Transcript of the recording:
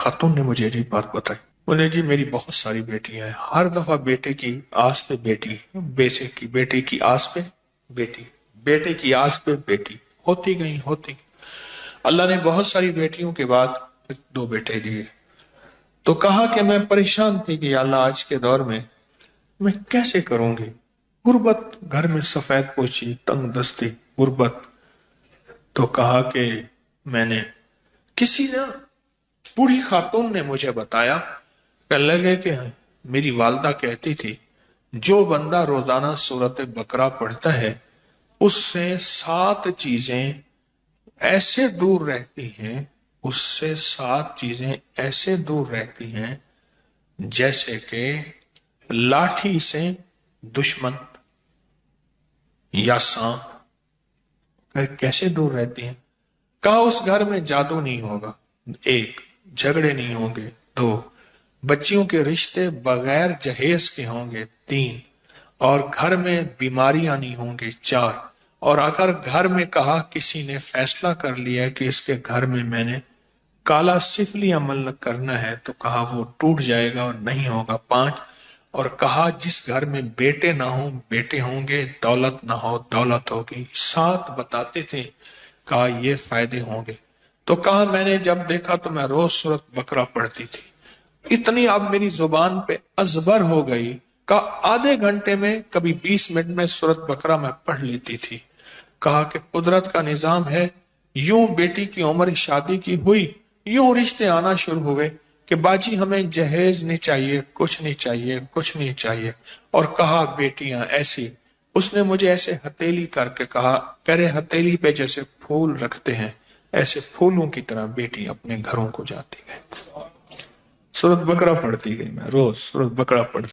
खातून ने मुझे ये बात बताई। बोले जी मेरी बहुत सारी बेटियां हैं, हर दफा बेटे की आस पे बेटी, बेटे की आस पे बेटी, बेटे की आस पे बेटी होती। अल्लाह ने बहुत सारी बेटियों के बाद फिर 2 बेटे दिए। तो कहा कि मैं परेशान थी कि अल्लाह आज के दौर में मैं कैसे करूंगी, गुर्बत घर में, सफेद पोशी, तंग दस्ती, गुर्बत। तो कहा कि मैंने किसी ने, बूढ़ी खातून ने मुझे बताया, कहने लगे कि मेरी वालदा कहती थी जो बंदा रोजाना सूरत बकरा पढ़ता है उससे 7 चीजें ऐसे दूर रहती हैं, उससे 7 चीजें ऐसे दूर रहती हैं जैसे कि लाठी से दुश्मन या सांप। कैसे दूर रहती हैं? कहा उस घर में जादू नहीं होगा, 1, झगड़े नहीं होंगे, 2, बच्चियों के रिश्ते बगैर जहेज के होंगे, 3, और घर में बीमारियां नहीं होंगी, 4, और अगर घर में कहा किसी ने फैसला कर लिया कि इसके घर में मैंने काला सिफली अमल करना है तो कहा वो टूट जाएगा और नहीं होगा, 5, और कहा जिस घर में बेटे ना हो बेटे होंगे, दौलत ना हो दौलत होगी, 7 बताते थे। कहा ये फायदे होंगे। तो कहा मैंने जब देखा तो मैं रोज सूरत बकरा पढ़ती थी, इतनी अब मेरी जुबान पे अजबर हो गई। कहा आधे घंटे में, कभी 20 मिनट में सूरत बकरा मैं पढ़ लेती थी। कहा कि कुदरत का निजाम है, यूं बेटी की उम्र शादी की हुई, यूं रिश्ते आना शुरू हुए कि बाजी हमें जहेज नहीं चाहिए, कुछ नहीं चाहिए, कुछ नहीं चाहिए। और कहा बेटियां ऐसी, उसने मुझे ऐसे हथेली करके कहा, करे हथेली पे जैसे फूल रखते हैं ऐसे फूलों की तरह बेटी अपने घरों को जाती गई। सूरत बकरा पढ़ती गई, मैं रोज सूरत बकरा पढ़ती।